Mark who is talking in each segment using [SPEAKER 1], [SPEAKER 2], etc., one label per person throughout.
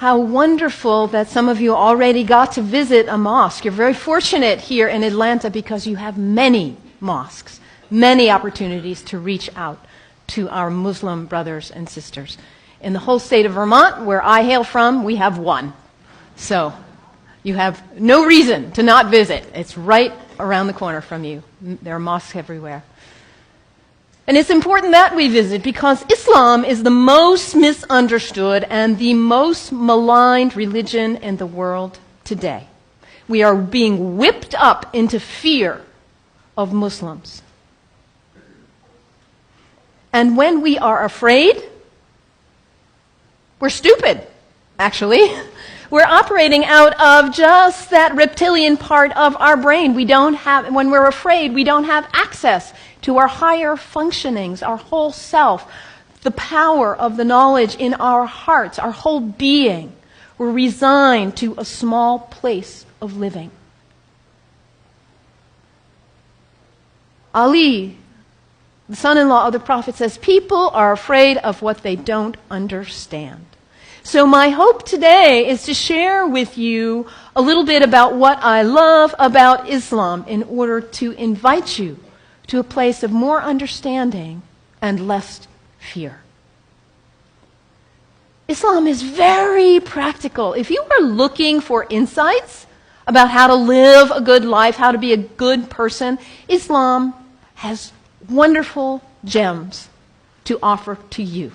[SPEAKER 1] How wonderful that some of you already got to visit a mosque. You're very fortunate here in Atlanta because you have many mosques, many opportunities to reach out to our Muslim brothers and sisters. In the whole state of Vermont, where I hail from, we have one. So you have no reason to not visit. It's right around the corner from you. There are mosques everywhere. And it's important that we visit because Islam is the most misunderstood and the most maligned religion in the world today. We are being whipped up into fear of Muslims. And when we are afraid, we're stupid, actually. We're operating out of just that reptilian part of our brain. When we're afraid, we don't have access to our higher functionings, our whole self, the power of the knowledge in our hearts, our whole being. We're resigned to a small place of living. Ali, the son-in-law of the Prophet, says, people are afraid of what they don't understand. So my hope today is to share with you a little bit about what I love about Islam in order to invite you to a place of more understanding and less fear. Islam is very practical. If you are looking for insights about how to live a good life, how to be a good person, Islam has wonderful gems to offer to you.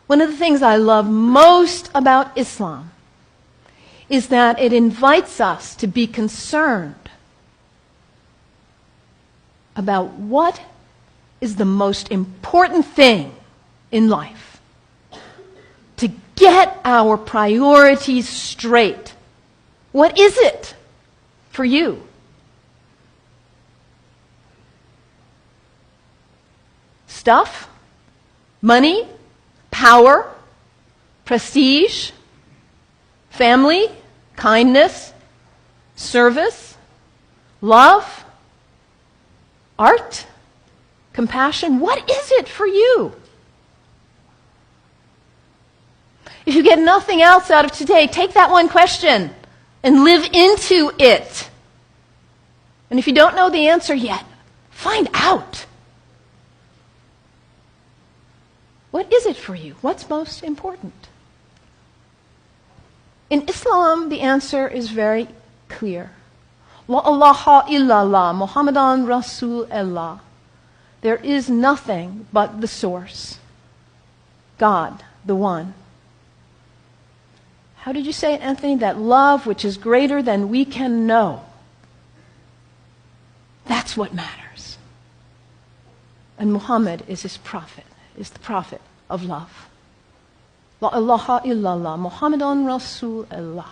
[SPEAKER 1] One of the things I love most about Islam is that it invites us to be concerned about what is the most important thing in life. To get our priorities straight. What is it for you? Stuff? Money? Power, prestige, family, kindness, service, love, art, compassion. What is it for you? If you get nothing else out of today, take that one question and live into it. And if you don't know the answer yet, find out. What is it for you? What's most important? In Islam, the answer is very clear. La ilaha illallah, Muhammadan Rasulullah. There is nothing but the source. God, the one. How did you say it, Anthony? That love which is greater than we can know. That's what matters. And Muhammad is his prophet. Is the prophet of love. La ilaha illallah, Muhammadan Rasulullah.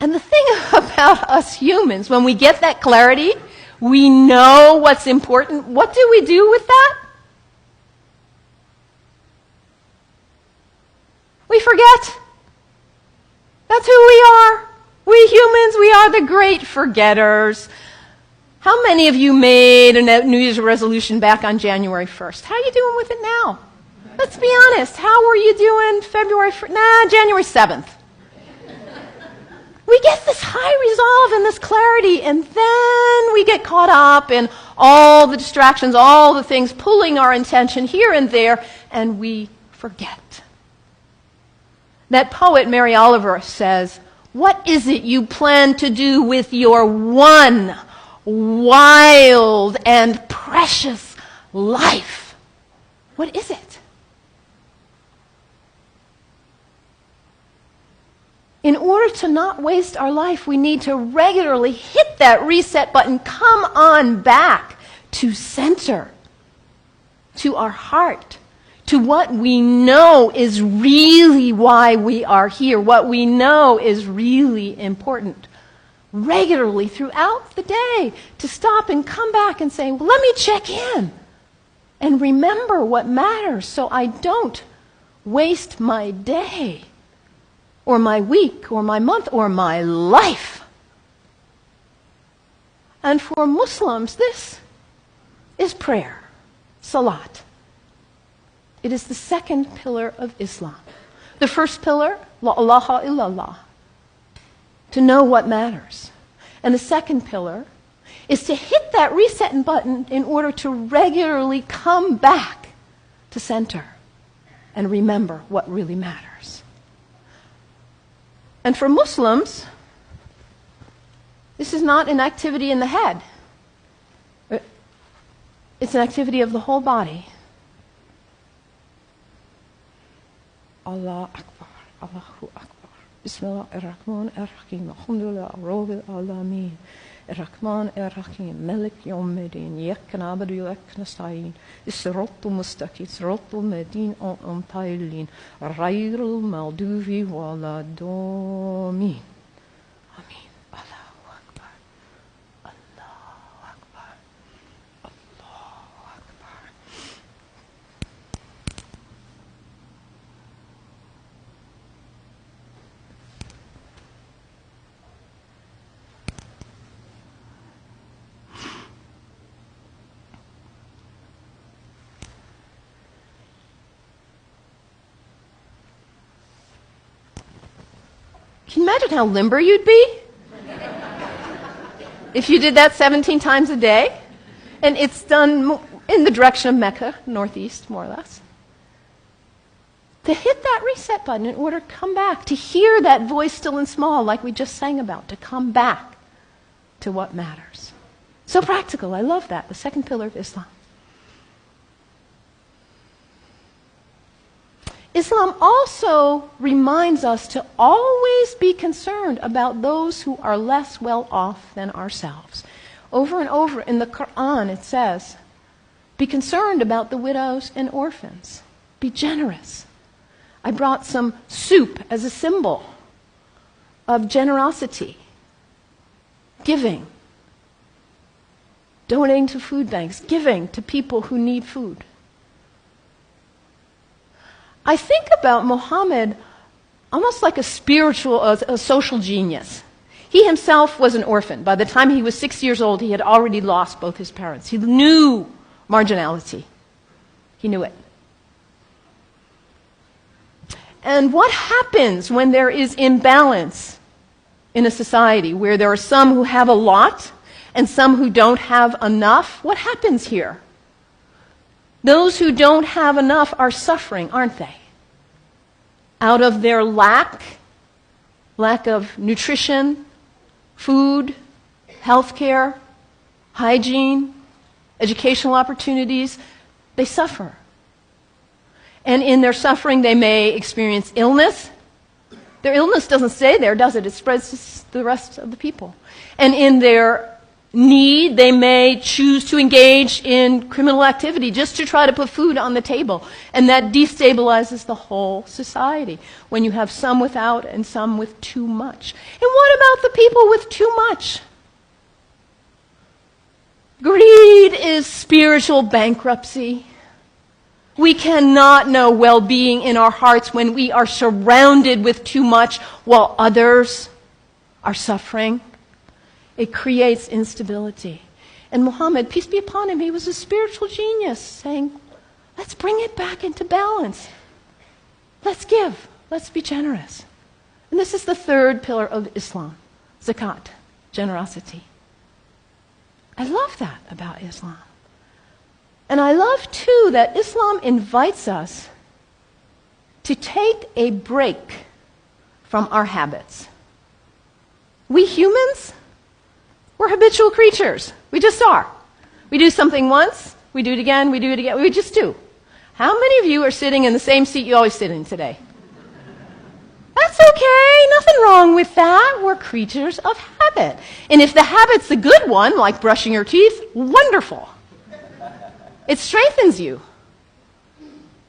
[SPEAKER 1] And the thing about us humans, when we get that clarity, we know what's important. What do we do with that? We forget. That's who we are. We humans, we are the great forgetters. How many of you made a New Year's resolution back on January 1st? How are you doing with it now? Let's be honest. How were you doing January 7th? We get this high resolve and this clarity, and then we get caught up in all the distractions, all the things pulling our attention here and there, and we forget. That poet, Mary Oliver, says, what is it you plan to do with your one wild and precious life? What is it? In order to not waste our life, we need to regularly hit that reset button, come on back to center, to our heart, to what we know is really why we are here, what we know is really important. Regularly throughout the day, to stop and come back and say, well, let me check in and remember what matters so I don't waste my day or my week or my month or my life. And for Muslims, this is prayer, salat. It is the second pillar of Islam. The first pillar, la ilaha illallah, to know what matters. And the second pillar is to hit that reset button in order to regularly come back to center and remember what really matters. And for Muslims, this is not an activity in the head. It's an activity of the whole body. Allah Akbar, Allahu Akbar. Bismillah ar-Rahman ar-Rahim. Alhamdulillah, Rabbil Alameen. Ar-Rahman ar-Rahim. Malik Yawmiddin. Iyyak na'budu wa iyyak nasta'in. As-siratal mustaqim. Siratal ladhina an'amta alayhim. Ghayril maghdubi waladdallin. Amin. Allahu Akbar. Allahu Akbar. Allahu Akbar. Can you imagine how limber you'd be if you did that 17 times a day? And it's done in the direction of Mecca, northeast, more or less. To hit that reset button in order to come back, to hear that voice still and small like we just sang about, to come back to what matters. So practical, I love that, the second pillar of Islam. Islam also reminds us to always be concerned about those who are less well off than ourselves. Over and over in the Quran it says, be concerned about the widows and orphans. Be generous. I brought some soup as a symbol of generosity, giving, donating to food banks, giving to people who need food. I think about Muhammad almost like a spiritual, a social genius. He himself was an orphan. By the time he was 6 years old, he had already lost both his parents. He knew marginality. He knew it. And what happens when there is imbalance in a society where there are some who have a lot and some who don't have enough? What happens here? Those who don't have enough are suffering, aren't they? Out of their lack of nutrition, food, healthcare, hygiene, educational opportunities, they suffer. And in their suffering, they may experience illness. Their illness doesn't stay there, does it? It spreads to the rest of the people. And in their need, they may choose to engage in criminal activity just to try to put food on the table. And that destabilizes the whole society when you have some without and some with too much. And what about the people with too much? Greed is spiritual bankruptcy. We cannot know well-being in our hearts when we are surrounded with too much while others are suffering. It creates instability. And Muhammad, peace be upon him, he was a spiritual genius, saying, let's bring it back into balance. Let's give. Let's be generous. And this is the third pillar of Islam, zakat, generosity. I love that about Islam. And I love, too, that Islam invites us to take a break from our habits. We humans, we're habitual creatures. We just are. We do something once, we do it again, we just do. How many of you are sitting in the same seat you always sit in today? That's okay, nothing wrong with that. We're creatures of habit. And if the habit's the good one, like brushing your teeth, wonderful. It strengthens you.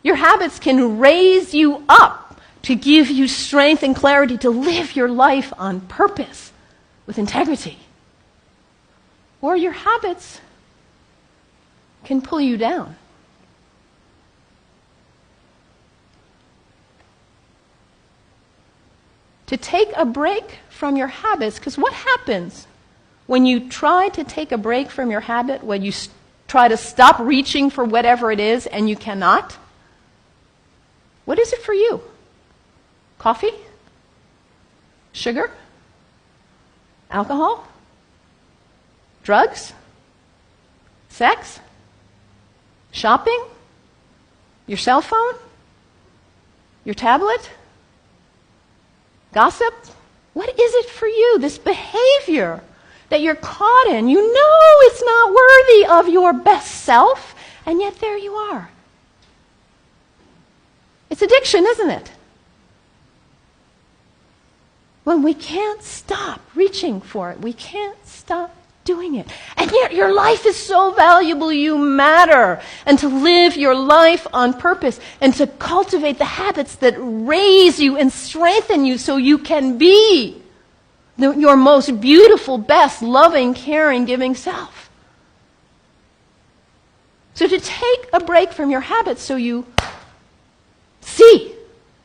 [SPEAKER 1] Your habits can raise you up to give you strength and clarity to live your life on purpose with integrity. Or your habits can pull you down. To take a break from your habits, because what happens when you try to take a break from your habit, when you try to stop reaching for whatever it is and you cannot? What is it for you? Coffee? Sugar? Alcohol? Drugs? Sex? Shopping? Your cell phone? Your tablet? Gossip? What is it for you, this behavior that you're caught in? You know it's not worthy of your best self, and yet there you are. It's addiction, isn't it? When we can't stop reaching for it, we can't stop doing it. And yet your life is so valuable, you matter. And to live your life on purpose and to cultivate the habits that raise you and strengthen you so you can be your most beautiful, best, loving, caring, giving self. So to take a break from your habits so you see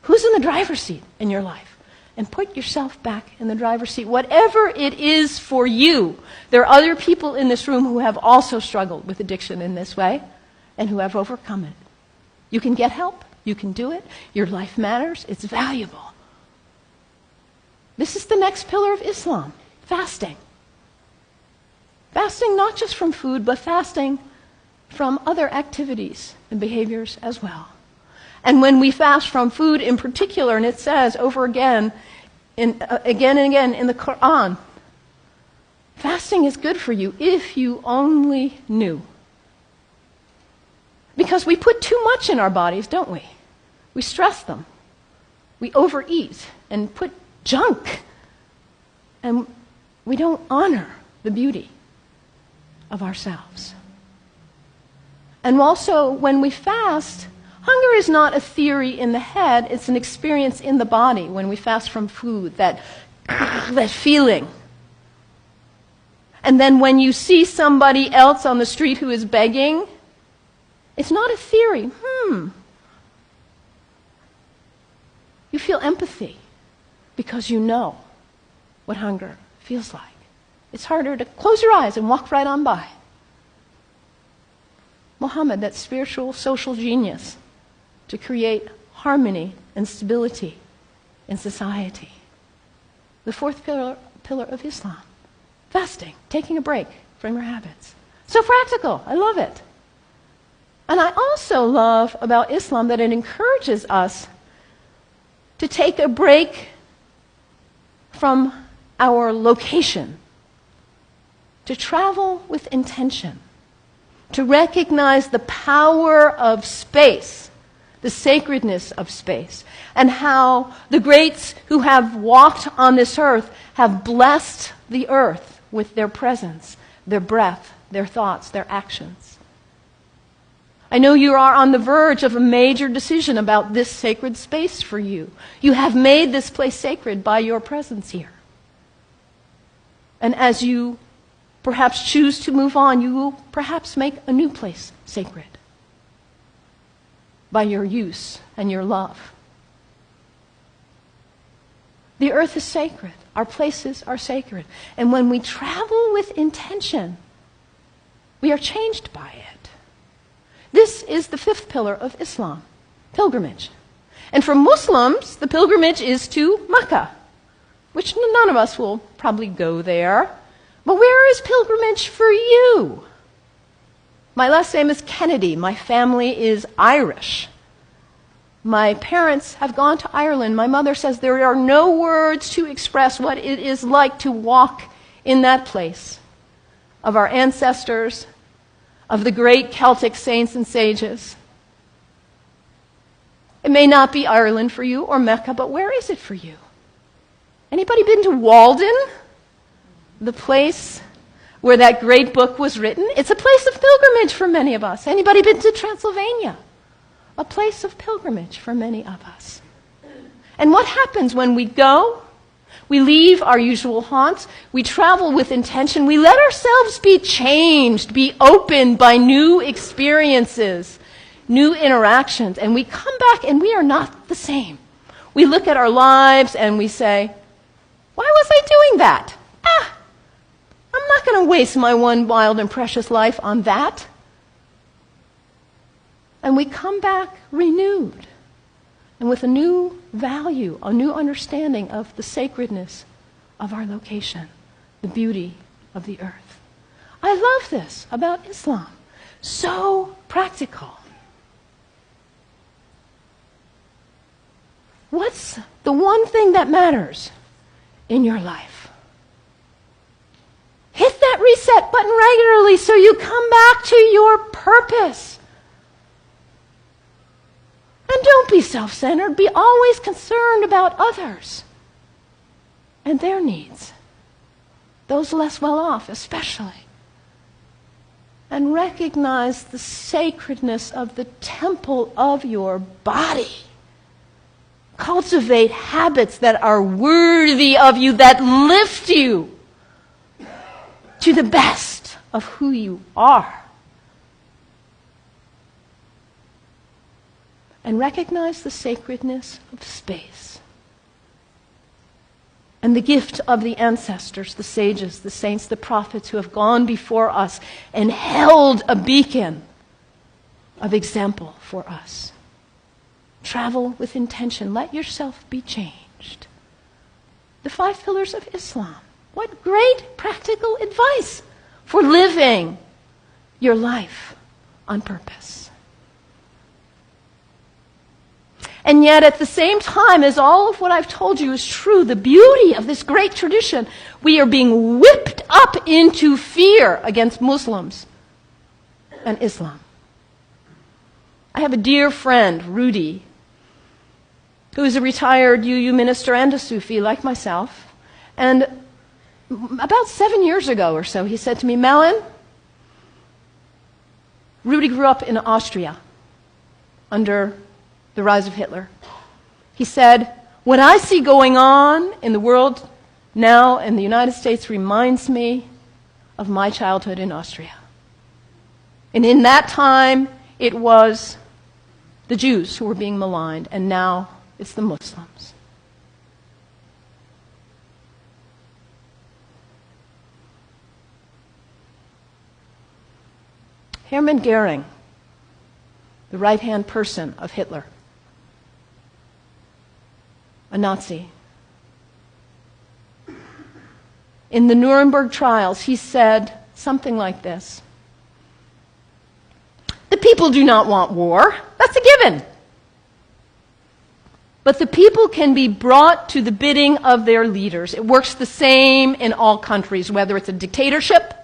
[SPEAKER 1] who's in the driver's seat in your life. And put yourself back in the driver's seat. Whatever it is for you. There are other people in this room who have also struggled with addiction in this way and who have overcome it. You can get help. You can do it. Your life matters. It's valuable. This is the next pillar of Islam, fasting. Fasting not just from food, but fasting from other activities and behaviors as well. And when we fast from food in particular, and it says over again and again in the Quran, fasting is good for you if you only knew. Because we put too much in our bodies, don't we? We stress them. We overeat and put junk. And we don't honor the beauty of ourselves. And also, when we fast, hunger is not a theory in the head, it's an experience in the body when we fast from food, that feeling. And then when you see somebody else on the street who is begging, it's not a theory. You feel empathy because you know what hunger feels like. It's harder to close your eyes and walk right on by. Muhammad, that spiritual social genius, to create harmony and stability in society. The fourth pillar of Islam, fasting, taking a break from your habits. So practical, I love it. And I also love about Islam that it encourages us to take a break from our location, to travel with intention, to recognize the power of space, the sacredness of space, and how the greats who have walked on this earth have blessed the earth with their presence, their breath, their thoughts, their actions. I know you are on the verge of a major decision about this sacred space for you. You have made this place sacred by your presence here. And as you perhaps choose to move on, you will perhaps make a new place sacred by your use and your love. The earth is sacred. Our places are sacred. And when we travel with intention, we are changed by it. This is the fifth pillar of Islam, pilgrimage. And for Muslims, the pilgrimage is to Mecca, which none of us will probably go there. But where is pilgrimage for you? My last name is Kennedy. My family is Irish. My parents have gone to Ireland. My mother says there are no words to express what it is like to walk in that place of our ancestors, of the great Celtic saints and sages. It may not be Ireland for you or Mecca, but where is it for you? Anybody been to Walden? The place where that great book was written? It's a place of pilgrimage for many of us. Anybody been to Transylvania? A place of pilgrimage for many of us. And what happens when we go? We leave our usual haunts. We travel with intention. We let ourselves be changed, be opened by new experiences, new interactions. And we come back and we are not the same. We look at our lives and we say, why was I doing that? I'm not going to waste my one wild and precious life on that. And we come back renewed and with a new value, a new understanding of the sacredness of our location, the beauty of the earth. I love this about Islam. So practical. What's the one thing that matters in your life? Hit that reset button regularly so you come back to your purpose. And don't be self-centered. Be always concerned about others and their needs, those less well off especially. And recognize the sacredness of the temple of your body. Cultivate habits that are worthy of you, that lift you to the best of who you are. And recognize the sacredness of space and the gift of the ancestors, the sages, the saints, the prophets who have gone before us and held a beacon of example for us. Travel with intention. Let yourself be changed. The 5 pillars of Islam. What great practical advice for living your life on purpose. And yet, at the same time as all of what I've told you is true, the beauty of this great tradition, we are being whipped up into fear against Muslims and Islam. I have a dear friend, Rudy, who is a retired UU minister and a Sufi like myself. And about 7 years ago or so, he said to me, Melon, Rudy grew up in Austria under the rise of Hitler. He said, what I see going on in the world now in the United States reminds me of my childhood in Austria. And in that time, it was the Jews who were being maligned, and now it's the Muslims. Hermann Goering, the right-hand person of Hitler, a Nazi. In the Nuremberg trials, he said something like this: the people do not want war. That's a given. But the people can be brought to the bidding of their leaders. It works the same in all countries, whether it's a dictatorship,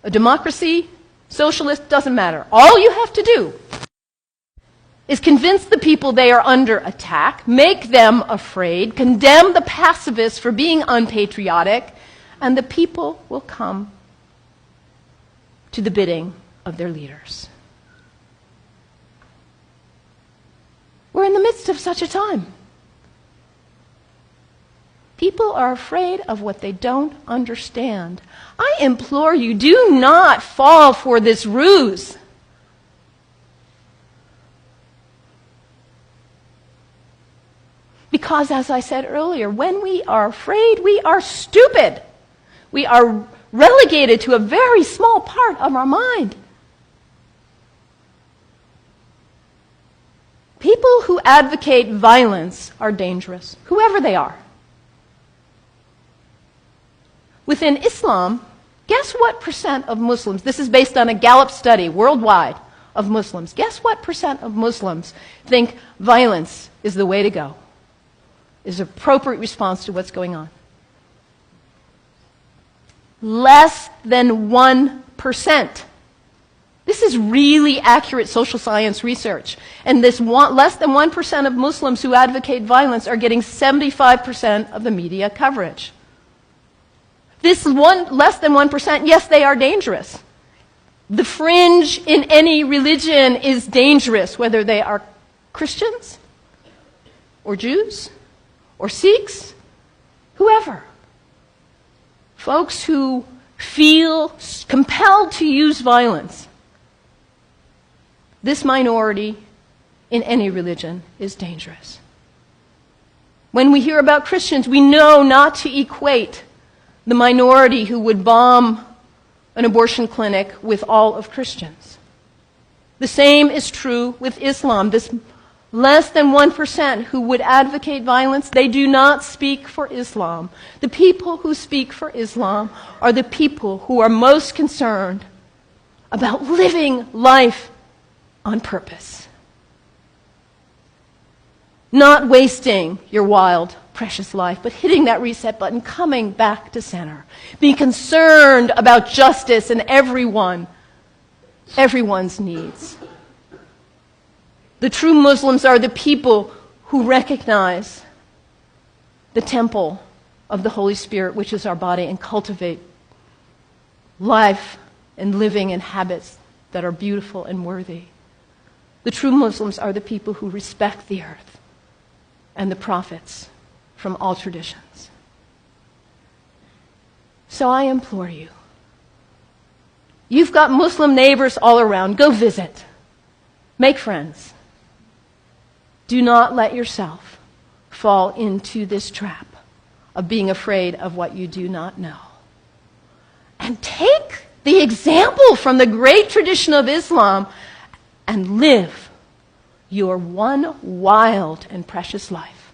[SPEAKER 1] a democracy, socialist, doesn't matter. All you have to do is convince the people they are under attack, make them afraid, condemn the pacifists for being unpatriotic, and the people will come to the bidding of their leaders. We're in the midst of such a time. People are afraid of what they don't understand. I implore you, do not fall for this ruse. Because, as I said earlier, when we are afraid, we are stupid. We are relegated to a very small part of our mind. People who advocate violence are dangerous, whoever they are. Within Islam, guess what percent of Muslims, this is based on a Gallup study worldwide of Muslims, guess what percent of Muslims think violence is the way to go, is an appropriate response to what's going on? Less than 1%. This is really accurate social science research. And this less than 1% of Muslims who advocate violence are getting 75% of the media coverage. This less than 1%, yes, they are dangerous. The fringe in any religion is dangerous, whether they are Christians or Jews or Sikhs, whoever. Folks who feel compelled to use violence. This minority in any religion is dangerous. When we hear about Christians, we know not to equate the minority who would bomb an abortion clinic with all of Christians. The same is true with Islam. This Less than 1% who would advocate violence, they do not speak for Islam. The people who speak for Islam are the people who are most concerned about living life on purpose. Not wasting your wild, precious life, but hitting that reset button, coming back to center. Being concerned about justice and everyone's needs. The true Muslims are the people who recognize the temple of the Holy Spirit, which is our body, and cultivate life and living and habits that are beautiful and worthy. The true Muslims are the people who respect the earth and the prophets from all traditions. So I implore you, you've got Muslim neighbors all around. Go visit. Make friends. Do not let yourself fall into this trap of being afraid of what you do not know. And take the example from the great tradition of Islam and live your one wild and precious life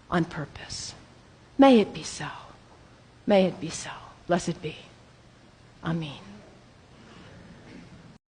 [SPEAKER 1] on purpose. May it be so. May it be so. Blessed be. Amen.